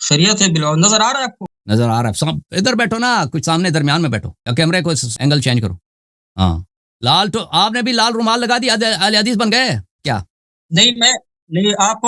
خیریت ہے بلال، نظر آ رہا ہے آپ کو؟ نظر آ رہا ہے سب. ادھر بیٹھو نا، کچھ سامنے درمیان میں بیٹھو، یا کیمرے کو اینگل چینج کرو. ہاں لال تو آپ نے بھی لال رومال لگا دی، اہل حدیث بن گئے کیا؟ نہیں میں نہیں، آپ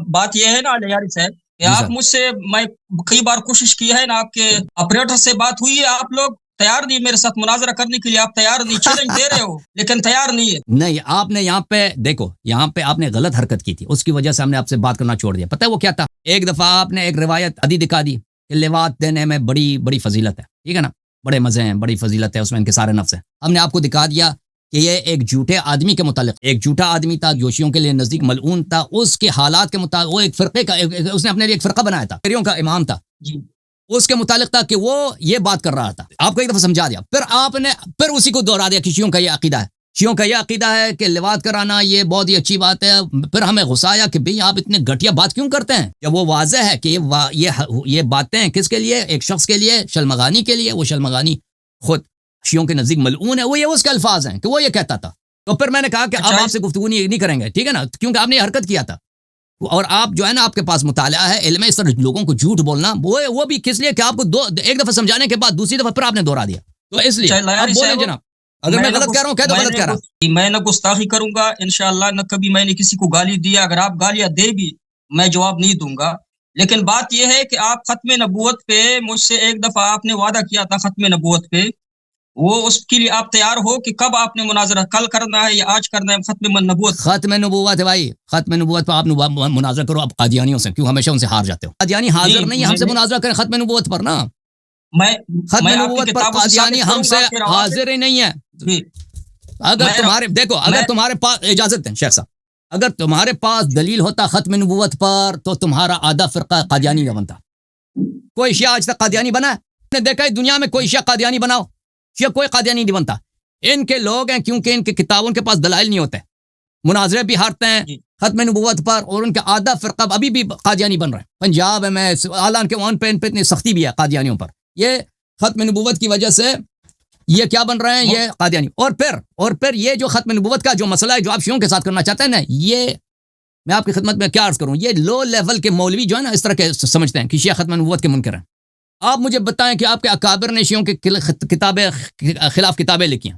بات یہ ہے نا یاری صاحب کہ جی آپ سر. مجھ سے، میں کئی بار کوشش کی ہے نا، آپ کے آپریٹر سے بات ہوئی ہے، آپ لوگ تیار نہیں میرے ساتھ مناظرہ کرنے کے لیے، آپ تیار نہیں، چیلنج دے رہے ہو لیکن تیار نہیں ہے. نہیں آپ نے یہاں پہ دیکھو، یہاں پہ آپ نے غلط حرکت کی تھی، اس کی وجہ سے ہم نے آپ سے بات کرنا چھوڑ دیا. پتہ ہے وہ کیا تھا؟ ایک دفعہ آپ نے ایک روایت ادی دکھا دی کہ لواط دینے میں بڑی بڑی فضیلت ہے، ٹھیک ہے نا، بڑے مزے ہیں، بڑی فضیلت ہے، اس میں ان کے سارے نفس ہیں. ہم نے آپ کو دکھا دیا کہ یہ ایک جھوٹے آدمی کے متعلق، ایک جھوٹا آدمی تھا، جوشیوں کے لیے نزدیک ملعون تھا، اس کے حالات کے مطابق وہ ایک فرقے کا، اس نے اپنے لیے ایک فرقہ بنایا تھا، شیعوں کا امام تھا، جی اس کے متعلق تھا کہ وہ یہ بات کر رہا تھا. آپ کو ایک دفعہ سمجھا دیا، پھر آپ نے پھر اسی کو دوہرا دیا کہ شیعوں کا یہ عقیدہ ہے، شیعوں کا یہ عقیدہ ہے کہ لواط کرانا یہ بہت ہی اچھی بات ہے. پھر ہمیں غصہ آیا کہ بھئی آپ اتنے گھٹیا بات کیوں کرتے ہیں، جب وہ واضح ہے کہ یہ باتیں کس کے لیے، ایک شخص کے لیے، شلمغانی کے لیے. وہ شلمغانی خود شیعوں کے نزدیک ملعون ہے، وہ یہ اس کے الفاظ ہیں کہ وہ یہ کہتا تھا. تو پھر میں نے کہا کہ اب آپ سے گفتگو نہیں کریں گے، ٹھیک ہے نا، کیونکہ آپ نے یہ حرکت کیا تھا. اور آپ جو ہے نا، آپ کے پاس مطالعہ ہے، علم ہے، اس طرح لوگوں کو جھوٹ بولنا وہ بھی کس لیے کہ آپ کو ایک دفعہ سمجھانے کے بعد دوسری دفعہ پھر آپ نے دوہرا دیا. تو اس لیے اب بولیں جناب، اگر میں غلط کہہ رہا ہوں کہہ دو غلط کہہ رہا ہوں. میں نہ گستاخی کروں گا انشاءاللہ، نہ کبھی میں نے کسی کو گالی دیا. اگر آپ گالیاں دے بھی میں جواب نہیں دوں گا، لیکن بات یہ ہے کہ آپ ختم نبوت پہ مجھ سے ایک دفعہ آپ نے وعدہ کیا تھا ختم نبوت پہ، وہ اس کے لیے آپ تیار ہو کہ کب آپ نے مناظرہ، کل کرنا ہے یا آج کرنا ہے ختم نبوت؟ ختم نبوت ہے بھائی، ختم نبوت پہ آپ مناظرہ کرو. آپ قادیانیوں سے کیوں ہمیشہ ان سے ہار جاتے ہو؟ قادیانی حاضر نہیں ہے ہم سے مناظرہ کریں ختم نبوت پر نا. ختم نبوت پر قادیانی ہم سے حاضر ہی نہیں ہے. اگر تمہارے دیکھو، اگر تمہارے پاس اجازت دیں شیخ صاحب، اگر تمہارے پاس دلیل ہوتا ختم نبوت پر تو تمہارا آدھا فرقہ قادیانی نہ بنتا. کوئی شیعہ آج تک قادیانی بنا ہے؟ نے دیکھا ہے دنیا میں کوئی شیعہ قادیانی بناؤ؟ شیعہ کوئی قادیانی نہیں بنتا. ان کے لوگ ہیں کیونکہ ان کے کتابوں کے پاس دلائل نہیں ہوتے، مناظرے بھی ہارتے ہیں ختم نبوت پر، اور ان کا آدھا فرقہ ابھی بھی قادیانی بن رہے ہیں. پنجاب میں حالانکہ ان پہ اتنی سختی بھی ہے قادیانیوں پر، یہ ختم نبوت کی وجہ سے یہ کیا بن رہے ہیں، یہ قادیانی. اور پھر یہ جو ختم نبوت کا جو مسئلہ ہے جو آپ شیعوں کے ساتھ کرنا چاہتے ہیں نا، یہ میں آپ کی خدمت میں کیا عرض کروں، یہ لو لیول کے مولوی جو ہے نا اس طرح کے سمجھتے ہیں کہ شیعہ ختم نبوت کے منکر ہیں. آپ مجھے بتائیں کہ آپ کے اکابر نے شیعوں کے خلاف کتابیں لکھی ہیں،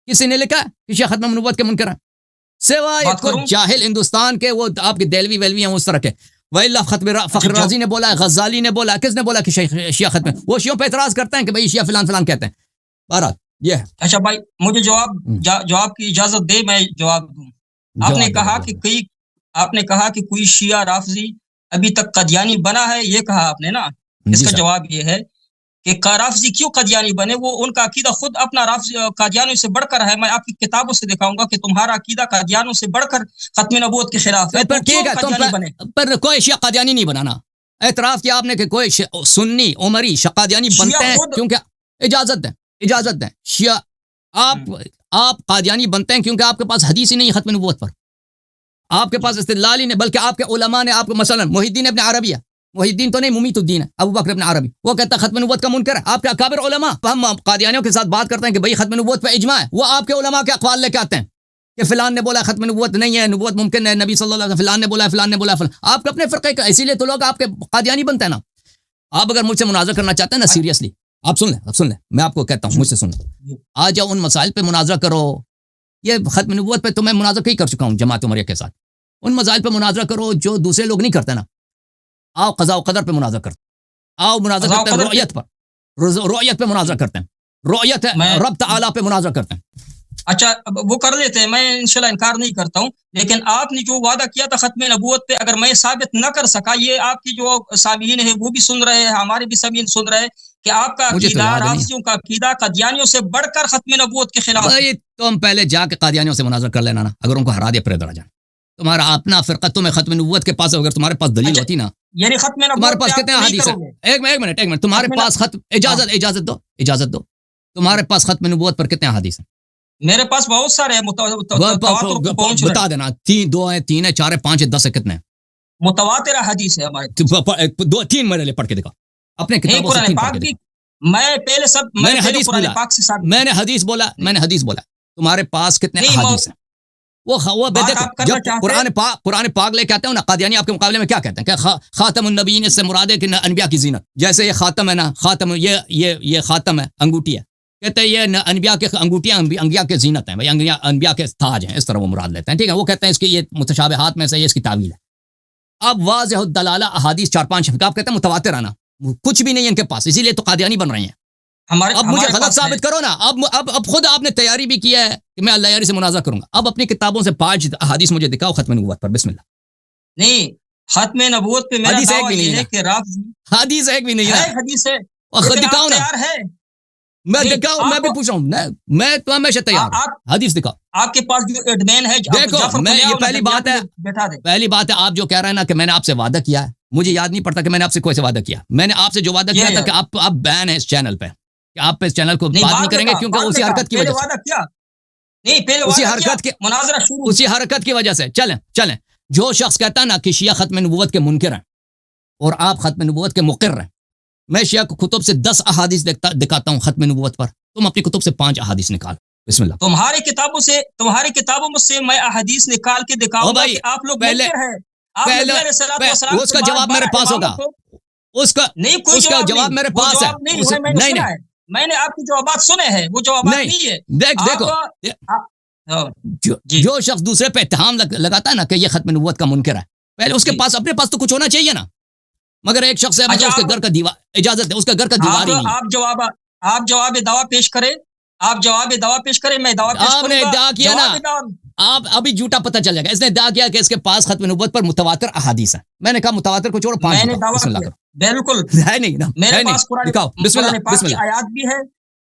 کسی نے لکھا کہ شیعہ ختم نبوت کے منکر ہیں سوائے کوئی جاہل ہندوستان کے، وہ آپ کے دہلوی ویلوی ہیں اس طرح کے. وَإِلَّا ختم فخر رازی نے بولا ہے، غزالی نے بولا ہے، کس نے بولا کہ شیعہ ختم، وہ شیعوں پہ اعتراض کرتے ہیں کہ بھئی شیعہ فلان فلان کہتے ہیں. بہرحال یہ ہے. اچھا بھائی مجھے جواب کی اجازت دے، میں جواب دوں. آپ نے کہا کہ کوئی شیعہ رافضی ابھی تک قادیانی بنا ہے، یہ کہا آپ نے نا. اس کا جواب یہ ہے کہ رافضی کیوں قادیانی بنے، وہ ان کا عقیدہ خود اپنا قادیانیوں سے بڑھ کر ہے. میں آپ کی کتابوں سے دکھاؤں گا کہ تمہارا عقیدہ قادیانیوں سے بڑھ کر ختم نبوت کے خلاف ہے. پر کوئی شیعہ قادیانی نہیں بنانا. اعتراف کیا آپ نے کہ کوئی سنی عمری قادیانی بنتے ہیں، کیونکہ اجازت دیں شیعہ آپ قادیانی بنتے ہیں کیونکہ آپ کے پاس حدیث ہی نہیں ختم نبوت پر، آپ کے پاس استدلال ہی نہیں، بلکہ آپ کے علماء نے آپ کو مثلا محی الدین ابن عربی ہے، محی الدین تو نہیں، ممیت الدین ہے، ابو بکر ابن عربی، وہ کہتا ہے ختم نبوت کا منکر ہے. آپ کے اکابر علماء، ہم قادیانیوں کے ساتھ بات کرتے ہیں کہ بھئی ختم نبوت پہ اجماع ہے، وہ آپ کے علماء کے اقوال لے کے آتے ہیں کہ فلان نے بولا ختم نبوت نہیں ہے، نبوت ممکن ہے، نبی صلی اللہ علیہ وسلم فلان نے بولا، فلان نے بولا، آپ کے اپنے فرقے کا، اسی لیے تو لوگ آپ کے قادیانی بنتے ہیں نا. آپ اگر مجھ سے مناظرہ کرنا چاہتے ہیں نا سیریسلی، آپ سن لیں میں آپ کو کہتا ہوں، مجھ سے سن لیں، آ جاؤ ان مسائل پہ مناظرہ کرو. یہ ختم نبوت پہ تو میں مناظرہ کئی کر چکا ہوں جماعت عمریہ کے ساتھ، ان مسائل پہ مناظرہ کرو جو دوسرے لوگ نہیں کرتے نا. آؤ قضاء و قدر پہ مناظرہ کرتے ہیں، آؤ مناظرہ کرتے ہیں رؤیت پہ مناظرہ کرتے ہیں، رؤیت رب تعالیٰ پہ مناظرہ کرتے ہیں. اچھا وہ کر لیتے ہیں، میں انشاءاللہ انکار نہیں کرتا ہوں، لیکن آپ نے جو وعدہ کیا تھا ختم نبوت پہ اگر میں ثابت نہ کر سکا، یہ آپ کی جو سامعین ہیں وہ بھی سن رہے ہیں، ہمارے بھی سامعین سن رہے ہیں کہ آپ کا عقیدہ رافضیوں کا عقیدہ قادیانیوں سے بڑھ کر ختم نبوت کے خلاف. تم پہلے جا کے قادیانیوں سے مناظرہ کر لینا نا، اگر ان کو ہرا دیا پھر ادھر آ جانا. تمہارا اپنا فرقہ تمہیں ختم نبوت کے پاس، اگر تمہارے پاس دلیل ہوتی نا، یعنی ختم نبوت تمہارے پاس کتنے احادیث ہیں، ایک منٹ تمہارے پاس اجازت دو تمہارے پاس ختم نبوت پر کتنے احادیث ہیں؟ میرے پاس بہت سارے بتا دینا، 2 ہیں، 3 ہیں، 4 ہیں، 5 ہیں، 10 ہیں، کتنے ہیں؟ متواتر حدیث ہے ہمارے. 2-3 میرے لیے پڑھ کے دکھا اپنے کتابوں سے. میں پہلے میں نے حدیث بولا، تمہارے پاس کتنے احادیث ہیں؟ وہ دیکھو جب قرآن پاک لے کے آتے ہیں نا قادیانی آپ کے مقابلے میں کیا کہتے ہیں کہ خاتم النبیین، اس سے مراد ہے کہ انبیاء کی زینت، جیسے یہ خاتم ہے نا، خاتم یہ خاتم ہے، انگوٹھی ہے، کہتے ہیں یہ انبیاء کے انگوٹھیاں انبیاء کے زینت ہیں، بھائی انبیاء کے تاج ہیں، اس طرح وہ مراد لیتے ہیں، ٹھیک ہے۔ وہ کہتے ہیں اس کی یہ متشابہات میں سے یہ اس کی تعویل ہے۔ اب واضح الدلالہ احادیث 4-5 آپ کہتے ہیں متواتر آنا، کچھ بھی نہیں ہے ان کے پاس، اسی لیے تو قادیانی بن رہے ہیں۔ اب مجھے غلط ثابت کرو نا، اب خود آپ نے تیاری بھی کیا ہے کہ میں اللہ یاری سے مناظرہ کروں گا، اب اپنی کتابوں سے 5 احادیث مجھے دکھاؤ ختم نبوت پر، بسم اللہ۔ نہیں، ختم نبوت پہ میرا دعویٰ یہ ہے کہ رافضی حدیث ایک بھی نہیں ہے، حدیث ہے، دکھاؤ نا، میں دکھاؤ، میں بھی پوچھ رہا ہوں، میں تو ہمیشہ تیار ہوں، حدیث دکھاؤ۔ آپ کے پاس جو ایڈمین ہے، دیکھو میں یہ پہلی بات ہے آپ جو کہہ رہے ہیں نا کہ میں نے آپ سے وعدہ کیا ہے، مجھے یاد نہیں پڑتا کہ میں نے آپ سے کوئی سے وعدہ کیا، میں نے آپ سے جو وعدہ کیا تھا کہ آپ بین ہے اس چینل پہ، کہ آپ پہ اس چینل کو بات نہیں کریں گے کیونکہ اسی حرکت کی وجہ سے، اسی حرکت کی وجہ سے چلیں جو شخص کہتا ہے نا کہ شیعہ ختم نبوت کے منکر ہیں اور آپ ختم نبوت کے مقر ہیں، میں شیعہ کو کتب سے 10 احادیث دکھاتا ہوں ختم نبوت پر، تم اپنی کتب سے 5 احادیث نکال، بسم اللہ۔ تمہاری کتابوں میں سے میں احادیث نکال کے دکھاؤں گا کہ آپ لوگ پہلے اس کا جواب میرے پاس ہوگا، اس کا جواب میرے پاس ہے، نہیں میں نے آپ کے جوابات سنے ہیں، وہ جوابات نہیں ہے۔ دیکھو جو شخص دوسرے پہ اتہام لگاتا ہے نا کہ یہ ختم نبوت کا منکر ہے، پہلے اس کے پاس اپنے پاس تو کچھ ہونا چاہیے نا، مگر ایک شخص ہے اس کے گھر کا دیوار، اجازت ہے، اس کا گھر کا دیوار ہی نہیں۔ آپ جواب دعویٰ پیش کریں، میں دعویٰ پیش کروں گا۔ آپ نے ادعا کیا نا، آپ ابھی جھوٹا پتہ چل جائے گا، اس نے ادعا کیا کہ اس کے پاس ختم نبوت پر متواتر احادیث ہیں، میں نے کہا متواتر کو چھوڑو 5 بسم اللہ کرو، بالکل ہے نہیں نا، میرے پاس دکھاؤ، بسم اللہ، بسم اللہ۔ آیات بھی ہے،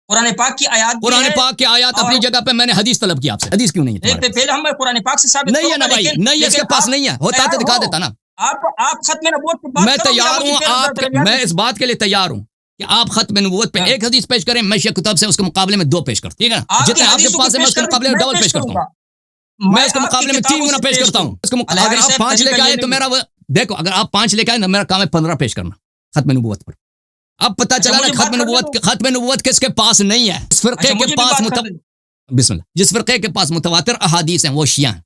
قرآن پاک کی آیات، قرآن پاک کی آیات اپنی جگہ پہ، میں نے حدیث طلب کی آپ سے، حدیث کیوں نہیں ہے؟ پہلے ہم قرآن پاک سے ثابت نہیں ہے نا بھائی، نہیں ہے، اس کے پاس نہیں ہے، ہوتا تو دکھا دیتا نا۔ آپ ختم نبوت پہ بات میں تیار ہوں، میں اس بات کے لیے تیار ہوں کہ آپ ختم نبوت پہ ایک حدیث پیش کریں، میں شیعہ کتاب سے اس کے مقابلے میں 2 پیش کرتا ہوں، ٹھیک ہے نا؟ جتنے آپ کے پاس ہے میں اس کے مقابلے میں ڈبل پیش کرتا ہوں، میں اس کے مقابلے میں 3 گنا پیش کرتا ہوں، اگر آپ 5 لے کے آئے تو میرا دیکھو، اگر آپ 5 لے کے آئے تو میرا کام ہے 15 پیش کرنا ختم نبوت پر۔ اب پتہ چلا نا ختم نبوت کس کے پاس نہیں ہے، اس فرقے کے پاس بسم اللہ، جس فرقے کے پاس متواتر احادیث ہیں وہ شیعہ ہیں،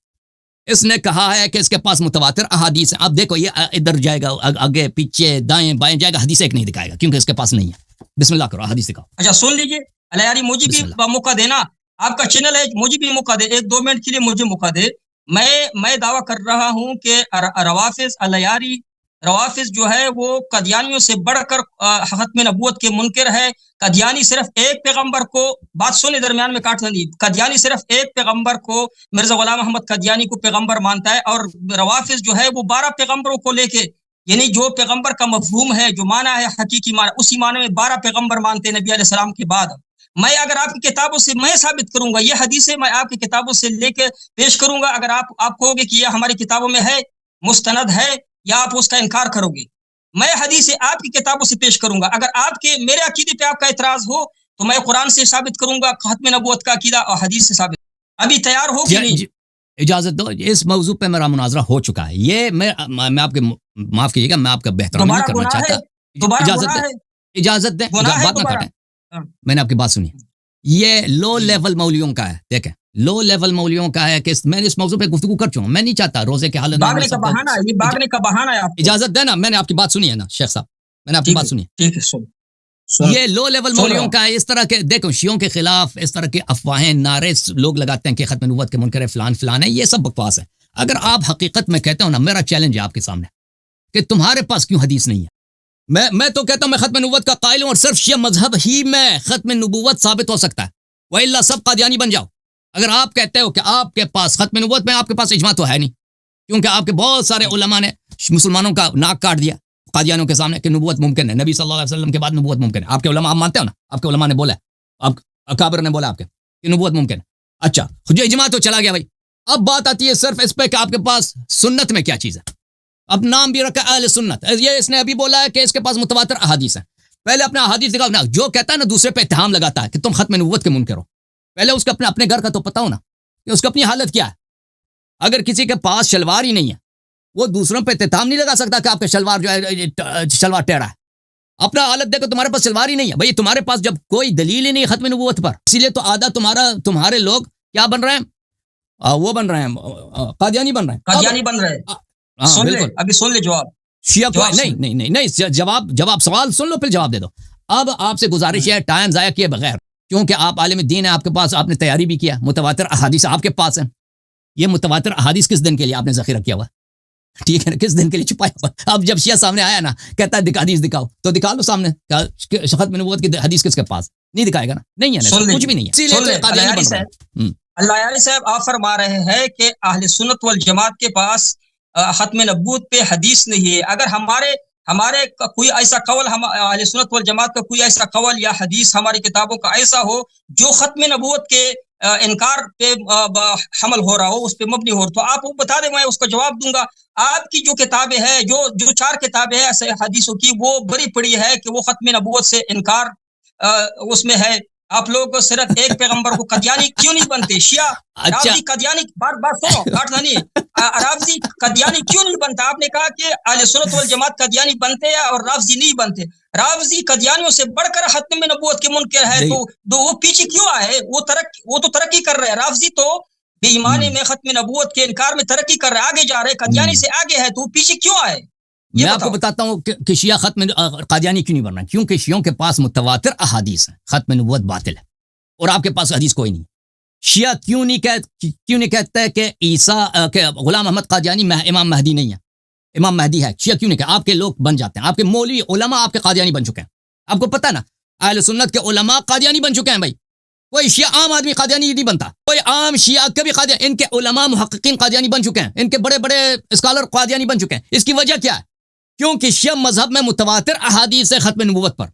اس نے کہا ہے کہ اس کے پاس متواتر احادیث ہیں۔ اب دیکھو یہ ادھر جائے گا، آگے پیچھے دائیں بائیں جائے گا، حدیث ایک نہیں دکھائے گا کیونکہ اس کے پاس نہیں ہے، بسم اللہ کرو، حدیث دکھاؤ۔ اچھا سن لیجئے الیاری، مجھے بھی موقع دینا، آپ کا چینل ہے، مجھے بھی موقع دے، 1-2 منٹ کے لیے مجھے موقع دے۔ میں دعویٰ کر رہا ہوں کہ روافظ جو ہے وہ قادیانیوں سے بڑھ کر ختم نبوت کے منکر ہے۔ قادیانی صرف ایک پیغمبر کو، بات سنے درمیان میں کاٹ دیں، قادیانی صرف ایک پیغمبر کو، مرزا غلام احمد قادیانی کو پیغمبر مانتا ہے، اور روافظ جو ہے وہ 12 پیغمبروں کو لے کے، یعنی جو پیغمبر کا مفہوم ہے، جو معنی ہے حقیقی معنی، اسی معنی میں 12 پیغمبر مانتے ہیں نبی علیہ السلام کے بعد۔ میں اگر آپ کی کتابوں سے میں ثابت کروں گا، یہ حدیث ہے، میں آپ کی کتابوں سے لے کے پیش کروں گا، اگر آپ کہو گے کہ یہ ہماری کتابوں میں ہے، مستند ہے، یا آپ اس کا انکار کرو گے، میں حدیث آپ کی کتابوں سے پیش کروں گا۔ اگر آپ کے میرے عقیدے پہ آپ کا اعتراض ہو تو میں قرآن سے ثابت کروں گا ختم نبوت کا عقیدہ، اور حدیث سے ثابت۔ ابھی تیار ہو کہ نہیں؟ اجازت دو، اس موضوع پہ میرا مناظرہ ہو چکا ہے، یہ میں آپ کے معاف کیجیے گا، میں آپ کا بہترین نہیں کرنا چاہتا، اجازت دیں، بات نہ کاٹیں، میں نے آپ کی بات سنی، یہ لو لیول مولیوں کا ہے، دیکھیں لو لیول مولیوں کا ہے کہ میں نے اس موضوع پہ گفتگو کر چکا ہوں، میں نہیں چاہتا روزے کے حالت بھاگنے کا بہانہ ہے، اجازت دینا، میں نے آپ کی بات سنی ہے نا شیخ صاحب، میں نے آپ کی بات سنی ہے، یہ لو لیول مولیوں کا ہے، اس طرح کے دیکھو شیعوں کے خلاف اس طرح کے افواہیں نعرے لوگ لگاتے ہیں کہ ختم نبوت کے منکر فلان ہے، یہ سب بکواس ہے۔ اگر آپ حقیقت میں کہتے ہو نا، میرا چیلنج ہے آپ کے سامنے کہ تمہارے پاس کیوں حدیث نہیں ہے، میں تو کہتا ہوں میں ختم نبوت کا قائل ہوں، اور صرف شیعہ مذہب ہی میں ختم نبوت ثابت ہو سکتا ہے، وَإِلَّا سب قادیانی بن جاؤ۔ اگر آپ کہتے ہو کہ آپ کے پاس ختم نبوت میں، آپ کے پاس اجماع تو ہے نہیں، کیونکہ آپ کے بہت سارے علماء نے مسلمانوں کا ناک کاٹ دیا قادیانیوں کے سامنے کہ نبوت ممکن ہے، نبی صلی اللہ علیہ وسلم کے بعد نبوت ممکن ہے، آپ کے علماء آپ مانتے ہو نا، آپ کے علماء نے بولا ہے، آپ اکابر نے بولا آپ کے کہ نبوت ممکن ہے۔ اچھا جو اجماع تو چلا گیا بھائی، اب بات آتی ہے صرف اس پہ کہ آپ کے پاس سنت میں کیا چیز ہے، اب نام بھی رکھا اہل سنت، یہ اس نے ابھی بولا ہے کہ اس کے پاس متواتر احادیث ہیں، پہلے اپنا احادیث دکھاؤ نا، جو کہتا ہے نا دوسرے پہ اتہام لگاتا ہے کہ تم ختم نبوت کے منکر ہو، پہلے اس کو اپنے گھر کا تو پتا ہو نا کہ اس کو اپنی حالت کیا ہے۔ اگر کسی کے پاس شلوار ہی نہیں ہے، وہ دوسروں پہ اتہام نہیں لگا سکتا کہ آپ کا شلوار جو ہے شلوار ٹیڑھا ہے، اپنا حالت دیکھو، تمہارے پاس شلوار ہی نہیں ہے بھائی، تمہارے پاس جب کوئی دلیل ہی نہیں ختم نبوت پر، اسی لیے تو آدھا تمہارے لوگ کیا بن رہے ہیں، وہ بن رہے ہیں قادیانی بن رہے ہیں قادیانی بن رہے ہیں سن لے ابھی سن لے جواب شیعہ کو نہیں جواب سوال سن لو پھر جواب دے دو اب آپ سے گزارش ہے ٹائم ضائع کیے بغیر کیونکہ آپ عالم دین ہیں آپ کے پاس آپ نے تیاری بھی کیا متواتر احادیث آپ کے پاس ہیں یہ متواتر احادیث کس دن کے لیے آپ نے ذخیرہ کیا ہوا ٹھیک ہے نا کس دن کے لیے چھپایا ہوا اب جب شیعہ سامنے آیا نا کہتا ہے حدیث دکھاؤ تو دکھا لو سامنے ختم نبوت کی حدیث کس کے پاس نہیں دکھائے گا نا نہیں ہے نا کچھ بھی نہیں ہے اللہ یاری صاحب آپ فرما رہے ہیں کہ اہل سنت والجماعت کے پاس ختم نبوت پہ حدیث نہیں ہے اگر ہمارے کوئی ایسا قول اہل سنت والجماعت کا کوئی ایسا قول یا حدیث ہماری کتابوں کا ایسا ہو جو ختم نبوت کے انکار پہ حمل ہو رہا ہو اس پہ مبنی ہو تو آپ وہ بتا دیں میں اس کا جواب دوں گا آپ کی جو کتابیں ہیں جو 4 کتابیں ہیں ایسے حدیثوں کی وہ بڑی پڑی ہے کہ وہ ختم نبوت سے انکار اس میں ہے آپ لوگ صرف ایک پیغمبر کو قادیانی کیوں نہیں بنتے شیعہ رافضی قادیانی بات سنو کاٹنا نہیں رافضی قادیانی کیوں نہیں بنتا آپ نے کہا کہ اہل سنت والجماعت قادیانی بنتے ہیں اور رافضی نہیں بنتے رافضی قادیانیوں سے بڑھ کر ختم نبوت کے منکر ہے تو وہ پیچھے کیوں آئے وہ تو ترقی کر رہے ہیں رافضی تو بے ایمانی میں ختم نبوت کے انکار میں ترقی کر رہے آگے جا رہے قادیانی سے آگے ہے تو وہ پیچھے کیوں آئے میں آپ کو بتاتا ہوں کہ شیعہ ختم قادیانی کیوں نہیں بن رہا کیونکہ شیعوں کے پاس متواتر احادیث ہیں ختم نبوت باطل ہے اور آپ کے پاس حدیث کوئی نہیں شیعہ کیوں نہیں کہتا ہے کہ عیسیٰ کہ غلام احمد قادیانی امام مہدی نہیں ہے امام مہدی ہے شیعہ کیوں نہیں کہا آپ کے لوگ بن جاتے ہیں آپ کے مولوی علماء آپ کے قادیانی بن چکے ہیں آپ کو پتہ نا اہل سنت کے علماء قادیانی بن چکے ہیں بھائی کوئی شیعہ عام آدمی قادیانی نہیں بنتا کوئی عام شیعہ کبھی قادیانی ان کے علماء محققین قادیانی بن چکے ہیں ان کے بڑے بڑے اسکالر قادیانی بن چکے ہیں اس کی وجہ کیا ہے کیونکہ شیعہ مذہب میں متواتر احادیث ہے ختم نبوت پر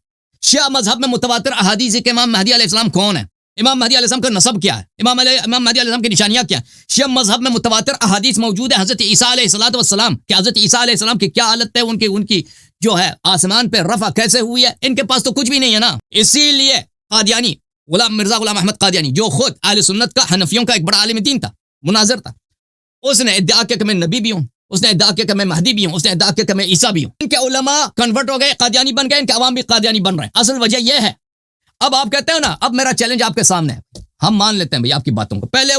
شیعہ مذہب میں متواتر احادیث ہے کہ امام مہدی علیہ السلام کون ہے امام مہدی علیہ السلام کا نسب کیا ہے امام مہدی علیہ السلام کی نشانیاں کیا ہیں شیعہ مذہب میں متواتر احادیث موجود ہے حضرت عیسیٰ علیہ السلام کہ حضرت عیسیٰ علیہ السلام کی کیا حالت ہے ان کی جو ہے آسمان پہ رفع کیسے ہوئی ہے ان کے پاس تو کچھ بھی نہیں ہے نا اسی لیے قادیانی مرزا غلام احمد قادیانی جو خود اہل سنت کا حنفیوں کا ایک بڑا عالم دین تھا مناظر تھا اس نے ادعا کیا کہ میں نبی بھی ہوں اس نے ادعا کیا کہ میں مہدی بھی ہوں اس نے ادعا کیا کہ میں عیسیٰ بھی ہوں ان کے علماء کنورٹ ہو گئے قادیانی بن گئے ان کے عوام بھی قادیانی بن رہے ہیں اصل وجہ یہ ہے اب آپ کہتے ہو نا اب میرا چیلنج آپ کے سامنے ہے ہم مان لیتے ہیں بھائی آپ کی باتوں کو پہلے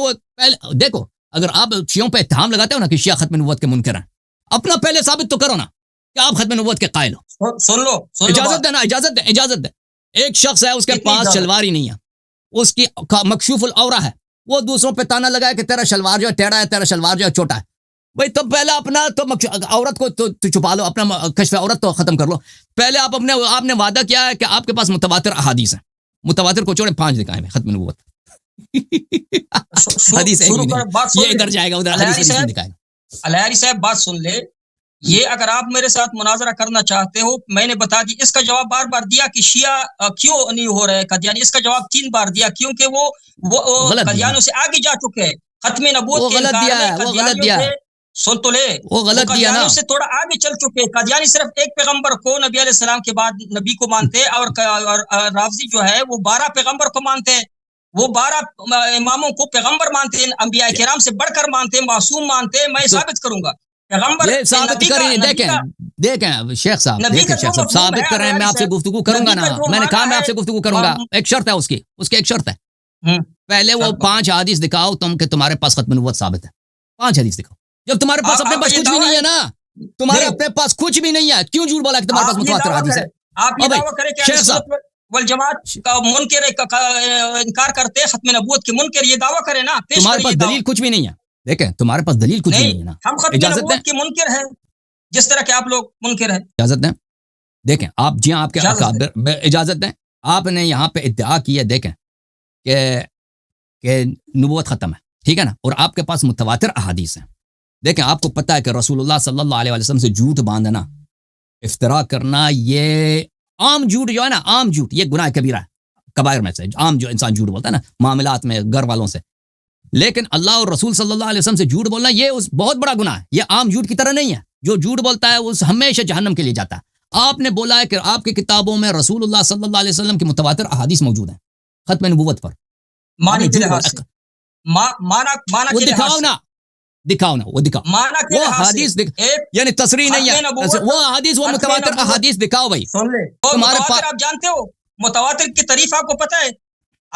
دیکھو اگر آپ شیعوں پہ اتہام لگاتے ہو نا کہ شیعہ ختم نبوت کے منکر ہیں اپنا پہلے ثابت تو کرو نا کہ آپ ختم نبوت کے قائل ہو سن لو اجازت دیں ایک شخص ہے اس کے پاس شلوار ہی نہیں ہے اس کی مکشوف العورہ ہے وہ دوسروں پہ تانا لگائے کہ تیرا شلوار جو ہے ٹیڑھا ہے تیرا شلوار جو ہے چھوٹا ہے بھائی تو پہلے اپنا تو عورت کو تو چھپا لو اپنا کشف عورت تو ختم کر لو پہلے آپ نے وعدہ کیا ہے کہ آپ کے پاس متواتر احادیث ہیں متواتر کو چھوڑے 5 دکھائے ہیں ختم نبوت حدیث یہ ادھر جائے گا ادھر حدیث نہیں دکھائے گا الہیاری صاحب بات سن لے یہ اگر آپ میرے ساتھ مناظرہ کرنا چاہتے ہو میں نے بتا دی اس کا جواب بار بار دیا کہ شیعہ کیوں نہیں ہو رہے قادیانی اس کا جواب 3 بار دیا کیونکہ وہ قادیانیوں سے آگے جا چکے ہیں ختم نبوت کے غلط دیا سن تو لے وہ غلط دیا نا سے تھوڑا آگے چل چکے ہیں قادیانی صرف ایک پیغمبر کو نبی علیہ السلام کے بعد نبی کو مانتے اور رافضی جو ہے وہ 12 پیغمبر کو مانتے ہیں وہ 12 اماموں کو پیغمبر مانتے ہیں انبیاء کرام سے بڑھ کر مانتے ہیں معصوم مانتے ہیں میں ثابت کروں گا پیغمبر ثابت کریں دیکھیں شیخ صاحب ثابت کریں میں آپ سے گفتگو کروں گا نا میں نے کہا میں آپ سے گفتگو کروں گا ایک شرط ہے اس کی ایک شرط ہے پہلے وہ 5 حدیث دکھاؤ کہ تمہارے پاس ختم نبوت ثابت ہے 5 حدیث دکھاؤ جب تمہارے پاس اپنے پاس کچھ بھی نہیں ہے نا تمہارے اپنے پاس کچھ بھی نہیں ہے کیوں جھوٹ بولا کہ تمہارے پاس متواتر حدیث ہے آپ یہ دعویٰ کریں کہ والجماعت کا منکر انکار کرتے ختم نبوت کے منکر یہ دعویٰ کریں نا تمہارے پاس دلیل کچھ بھی نہیں ہے دیکھیں تمہارے پاس دلیل کچھ نہیں ہے نا ہم ختم نبوت کے منکر ہیں جس طرح کہ آپ لوگ منکر ہیں اجازت دیں دیکھیں آپ جی آپ کے اجازت دیں آپ نے یہاں پہ ادعا کی ہے دیکھیں کہ نبوت ختم ہے ٹھیک ہے نا اور آپ کے پاس متواتر احادیث ہیں دیکھیں آپ کو پتہ ہے کہ رسول اللہ صلی اللہ علیہ وسلم سے جھوٹ باندھنا افتراء کرنا یہ عام جھوٹ جو ہے نا عام جھوٹ یہ گناہ کبیرہ ہے کبائر میں سے عام جو انسان جھوٹ بولتا ہے نا معاملات میں گھر والوں سے لیکن اللہ اور رسول صلی اللہ علیہ وسلم سے جھوٹ بولنا یہ بہت بڑا گناہ ہے یہ عام جھوٹ کی طرح نہیں ہے جو جھوٹ بولتا ہے اس ہمیشہ جہنم کے لیے جاتا ہے آپ نے بولا ہے کہ آپ کی کتابوں میں رسول اللہ صلی اللہ علیہ وسلم کی متواتر احادیث موجود ہیں ختم نبوت پر دکھاؤ نا وہ حدیث یعنی تصریح نہیں ہے وہ حدیث وہ متواتر احادیث دکھاؤ بھائی تمہارے پاس آپ جانتے ہو متواتر کی تعریف آپ کو پتہ ہے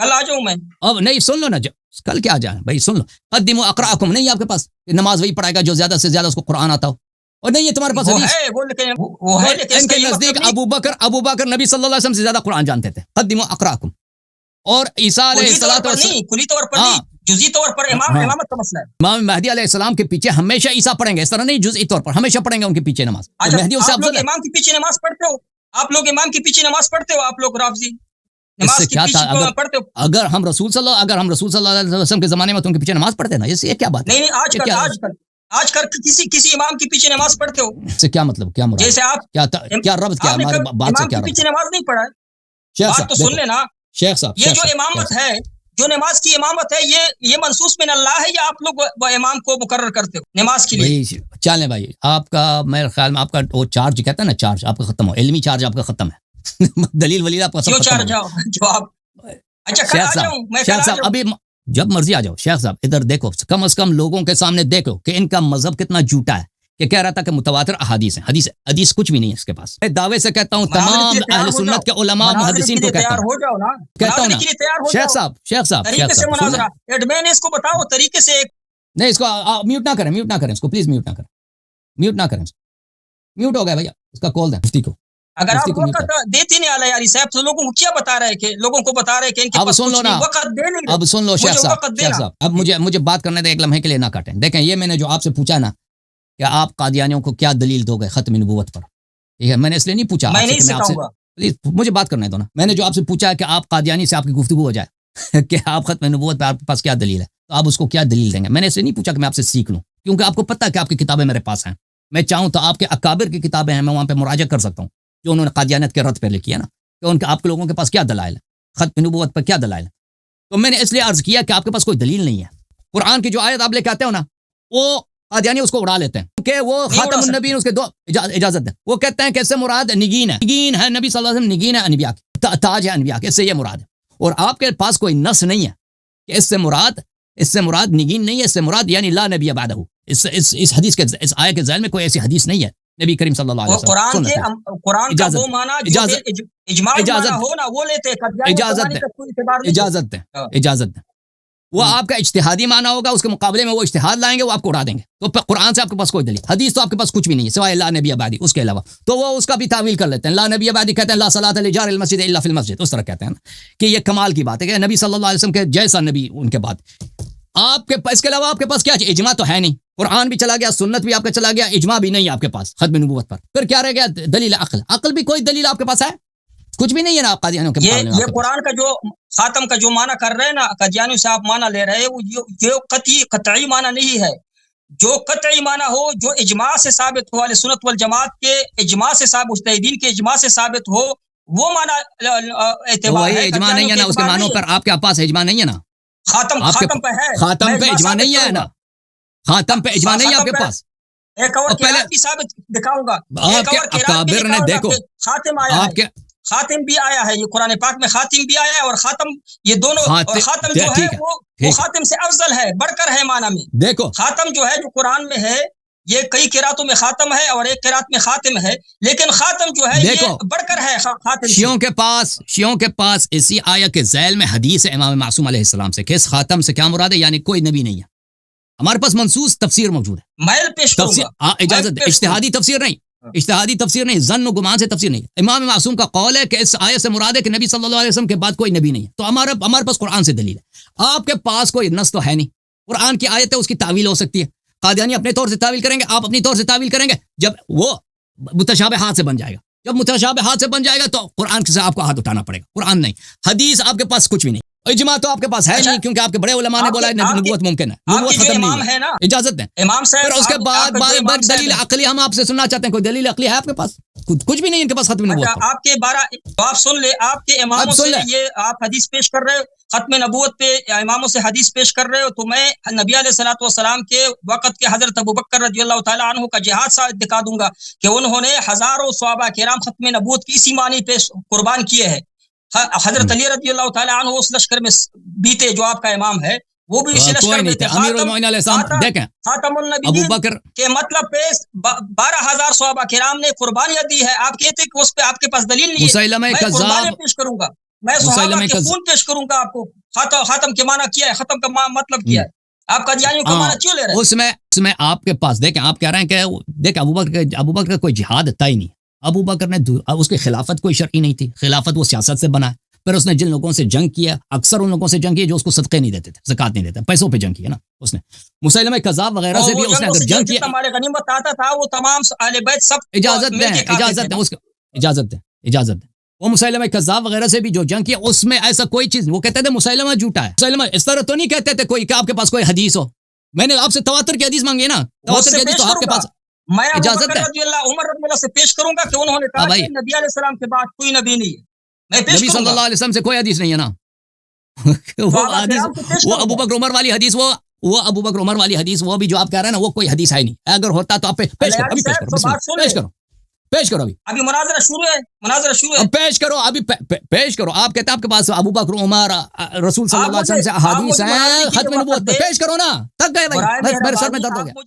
کل آ جاؤں میں؟ اب نہیں، سن لو نا، کل کیا جائے بھائی، سن لو. قدموا اقرأکم نہیں آپ کے پاس، نماز وہی پڑھائے گا جو زیادہ سے زیادہ اس کو قرآن آتا ہو، اور نہیں ہے تمہارے پاس حدیث. وہ ہے لیکن ان کے نزدیک ابو بکر نبی صلی اللہ علیہ وسلم سے زیادہ قرآن جانتے تھے. قدموا اقرأکم. اور عیسیٰ علیہ السلام کلی طور پر نہیں، جزئی طور پر امامت کا مسئلہ ہے. امام مہدی علیہ السلام کے پیچھے ہمیشہ عیسیٰ پڑھیں گے، اس طرح نہیں جزئی طور پر، ہمیشہ پڑھیں گے ان کے پیچھے نماز. مہدی اس سے افضل ہے. امام کے پیچھے نماز پڑھتے ہو آپ لوگ، امام کے پیچھے نماز پڑھتے ہو آپ لوگ رافضی، اس سے نماز کیا کے تھا؟ پیچھے پڑھتے ہو؟ اگر ہم رسول صلی اللہ علیہ وسلم کے زمانے میں تو ان کے پیچھے نماز پڑھتے نا، اس سے کیا بات ہے؟ نہیں، آج کل کسی امام کے پیچھے نماز پڑھتے ہو؟ اس سے کیا مطلب، کیا مراد، جیسے آپ کیا ربط، کیا ہمارے بات سے کیا ربط؟ پیچھے نماز نہیں پڑھا ہے. شیخ بات صاحب تو سن لینا. شیخ صاحب، یہ جو امامت ہے، جو نماز کی امامت ہے، یہ منصوص من اللہ ہے یا آپ لوگ امام کو مقرر کرتے ہو نماز کے لیے؟ چلیں بھائی، آپ کا میرے خیال میں آپ کا وہ چارج کہتا ہے نا، چارج آپ کا ختم ہو، علمی چارج آپ کا ختم ہے. دلیل ولیل آپ کا سب ختم ہو. اچھا شیخ صاحب ابھی جب مرضی آ جاؤ. شیخ صاحب ادھر دیکھو، کم از کم لوگوں کے سامنے دیکھو کہ ان کا مذہب کتنا جھوٹا ہے، کہ کہہ رہا تھا کہ متواتر احادیث ہیں. حدیث کچھ بھی نہیں ہے اس کے پاس. میں دعوے سے کہتا ہوں تمام اہل سنت کے علماء محدثین کو کہتا ہوں نا. شیخ صاحب ایڈمن اس کو بتاؤ طریقے سے. نہیں، اس کو میوٹ نہ کریں اس کو پلیز، میوٹ نہ کریں. میوٹ ہو گیا بھیا، اس کا کال دیں مفتی کو. اگر آپ وقت دیتے نہیں اعلیٰ یاری صاحب تو لوگوں کو کیا بتا رہے کہ لوگوں کو بتا رہے کہ ان کے پاس کچھ نہیں، وقت دے نہیں. اب سن لو شیخ صاحب، اب مجھے بات کرنے دیں ایک لمحے کے لیے، نہ کاٹیں. دیکھیں یہ میں نے جو آپ سے پوچھا نا کہ آپ قادیانیوں کو کیا دلیل دو گے ختم نبوت پر، ٹھیک ہے، میں نے اس لیے نہیں پوچھا، میں نہیں سکھاؤں گا، پلیز مجھے بات کرنے دو نا. میں نے جو آپ سے پوچھا ہے کہ آپ قادیانی سے آپ کی گفتگو ہو جائے کہ آپ ختم نبوت پہ آپ کے پاس کیا دلیل ہے، تو آپ اس کو کیا دلیل دیں گے. میں نے اس لیے نہیں پوچھا کہ میں آپ سے سیکھ لوں، کیونکہ آپ کو پتہ ہے کہ آپ کی کتابیں میرے پاس ہیں. میں چاہوں تو آپ کے اکابر کی کتابیں ہیں، میں وہاں پہ مراجعہ کر سکتا ہوں جو انہوں نے قادیانیت کے رد پہ لکھی ہے نا، کہ ان کے آپ کے لوگوں کے پاس کیا دلائل ہے، ختم نبوت پر کیا دلائل ہے. تو میں نے اس لیے عرض کیا کہ آپ کے پاس کوئی دلیل نہیں ہے. قرآن کی جو آیت آپ لے کے آتے ہو نا، وہ قادیانی اس کو اڑا لیتے ہیں کہ وہ خاتم النبیین، اس کے دو اجازت دیں، وہ کہتے ہیں کہ اس سے مراد نگین ہے نبی صلی اللہ علیہ وسلم، نگین ہے انبیاء کی، تاج ہے انبیاء کے، اس سے یہ مراد ہے. اور آپ کے پاس کوئی نص نہیں ہے کہ اس سے مراد نگین نہیں ہے، اس سے مراد یعنی لا نبی بعدہ. اس حدیث کے، اس آیت کے ذیل میں کوئی ایسی حدیث نہیں ہے نبی کریم صلی اللہ علیہ وسلم. قرآن کا وہ معنی جو اجماع معنی ہو نا وہ لیتے ہیں. اجازت دیں وہ آپ کا اجتہادی معنی ہوگا، اس کے مقابلے میں وہ اجتہاد لائیں گے، وہ آپ کو اڑا دیں گے. تو قرآن سے آپ کے پاس کوئی دلیل، حدیث تو آپ کے پاس کچھ بھی نہیں ہے سوائے لا نبی بعدی، اس کے علاوہ. تو وہ اس کا بھی تعویل کر لیتے ہیں. لا نبی بعدی کہتے ہیں لا صلاۃ لجار المسجد الا فی المسجد، اس طرح کہتے ہیں کہ یہ کمال کی بات ہے کہ نبی صلی اللہ علیہ وسلم کے جیسا نبی ان کے بعد. آپ کے اس کے علاوہ آپ کے پاس کیا اجماع تو ہے نہیں، قرآن بھی چلا گیا، سنت بھی آپ کا چلا گیا، اجماع بھی نہیں ہے آپ کے پاس ختم نبوت پر. پھر کیا رہ گیا دلیل عقل بھی کوئی دلیل آپ کے پاس ہے؟ کچھ بھی نہیں ہے نا. قادیانیوں کے یہ قرآن کا جو خاتم کا جو معنی کر رہے ہیں نا، قادیانیوں سے آپ معنی لے رہے ہیں، یہ قطعی معنی نہیں ہے. جو قطعی معنی ہو، جو اجماع سے ثابت ہو، اہل سنت والجماعت کے اجماع سے ثابت، مجتہدین کے اجماع سے ثابت ہو، وہ معنی اعتبار ہے. اجماع نہیں ہے نا، اس کے معنوں پر آپ کے پاس اجماع نہیں ہے نا. خاتم پہ ہے، خاتم پہ اجماع نہیں ہے نا، خاتم پہ اجماع نہیں ہے آپ کے پاس. ایک اور قرآن بھی ثابت دکھاؤں گا. آپ کے اکابر نے دیکھو خاتم آیا ہے، خاتم بھی آیا ہے، یہ قرآن پاک میں خاتم بھی آیا ہے اور خاتم، یہ دونوں. اور خاتم جو ہے وہ خاتم سے افضل ہے، بڑھ کر ہے معنی میں. دیکھو خاتم جو ہے جو قرآن میں ہے، یہ کئی قراتوں میں خاتم ہے اور ایک قرات میں خاتم ہے، لیکن خاتم جو ہے یہ بڑھ کر ہے خاتم. شیعوں کے پاس اسی آیت کے ذیل میں حدیث ہے امام معصوم علیہ السلام سے کہ اس خاتم سے کیا مراد ہے، یعنی کوئی نبی نہیں ہے. ہمارے پاس منصوص تفسیر موجود ہے. میں پیش کروں گا، اجازت، اجتہادی تفسیر نہیں، ظن و گمان سے تفسیر نہیں. امام معصوم کا قول ہے کہ اس آیت سے مراد ہے کہ نبی صلی اللہ علیہ وسلم کے بعد کوئی نبی نہیں ہے. تو ہمارے پاس قرآن سے دلیل ہے. آپ کے پاس کوئی نص تو ہے نہیں. قرآن کی آیت ہے، اس کی تعویل ہو سکتی ہے. قادیانی اپنے طور سے تعویل کریں گے، آپ اپنی طور سے تعویل کریں گے. جب وہ متشابہات سے بن جائے گا، جب متشابہات سے بن جائے گا تو قرآن سے آپ کو ہاتھ اٹھانا پڑے گا. قرآن نہیں، حدیث آپ کے پاس کچھ بھی نہیں. اجماع تو آپ کے پاس ہے نہیں، کیونکہ آپ کے بڑے علماء نے بولا ہے نبوت ممکن ہے، نبوت ختم نہیں ہے. اجازت دیں امام صاحب. پھر اس کے بعد دلیل عقلی ہم آپ سے سننا چاہتے ہیں. کوئی دلیل عقلی ہے آپ کے پاس؟ کچھ بھی نہیں ان کے پاس ختم نبوت. آپ کے 12 آپ سن لے، آپ کے اماموں سے یہ آپ حدیث پیش کر رہے ہو ختم نبوت پہ، اماموں سے حدیث پیش کر رہے ہو. تو میں نبی علیہ الصلوۃ والسلام کے وقت کے حضرت ابوبکر رضی اللہ تعالیٰ عنہ کا جہاد ثابت دکھا دوں گا کہ انہوں نے ہزاروں صحابہ کرام ختم نبوت کی اسی معنی پہ قربان کیے ہیں. حضرت علی رضی اللہ تعالیٰ عنہ اس لشکر میں بیتے جو آپ کا امام ہے، وہ بھی اسی لشکر میں تھے. خاتم النبیین کے مطلب پہ 12,000 صحابہ کرام نے قربانیاں دی ہے. آپ کہتے کہ اس پہ آپ کے پاس دلیل نہیں ہے. میں قربانیاں پیش کروں گا. میں صحابہ کے خون پیش کروں گا آپ کو. خاتم کے معنی کیا ہے, ختم کا مطلب کیا ہے, آپ قادیانیوں کا معنی کیوں لے رہے ہیں؟ اس میں آپ کے پاس دیکھیں, آپ کہہ رہے ہیں کہ دیکھیں ابو بکر کا کوئی جہاد تھا ہی نہیں. ابو بکر نے اس کی خلافت کوئی شرعی نہیں تھی, خلافت وہ سیاست سے بنا ہے. پھر اس نے جن لوگوں سے جنگ کیا, اکثر ان لوگوں سے جنگ کی جو اس کو صدقے نہیں دیتے تھے, زکات نہیں دیتے, پیسوں پہ جنگ کی ہے نا اس نے. مسیلمہ کذاب وغیرہ سے بھی اس نے اگر جنگ کیا, غنیمت آتا تھا وہ تمام اہل بیت سب اجازت دیں وہ مسیلمہ کذاب وغیرہ سے بھی جو جنگ کیا اس میں ایسا کوئی چیز, وہ کہتے تھے مسیلمہ جھوٹا ہے. مسیلمہ اس طرح تو نہیں کہتے تھے کوئی کہ آپ کے پاس کوئی حدیث ہو. میں نے آپ سے تواتر کی حدیث مانگی ہے نا, تواتر کی حدیث تو آپ کے پاس میں اجازت ہے. عمر رضی اللہ سے پیش کروں گا کہ انہوں نے کہا کہ نبی علیہ السلام کے بعد کوئی نبی نہیں ہے. میں پیش نبی صلی اللہ علیہ وسلم سے کوئی حدیث نہیں ہے نا. وہ ابو بکر عمر والی حدیث, وہ ابو بکر عمر والی حدیث, وہ بھی جو آپ کہہ رہے ہیں نا وہ کوئی حدیث ہے نہیں. اگر ہوتا تو آپ پیش کرو, ابھی پیش کرو ابھی مناظرہ شروع ہے, پیش کرو ابھی پیش کرو. آپ کہتے ہیں آپ کے پاس ابو بکر عمر رسول صلی اللہ علیہ وسلم سے احادیث ہیں ختم نبوت پہ, پیش کرو نا. تک گئے بھائی, میرے سر میں درد ہو گیا.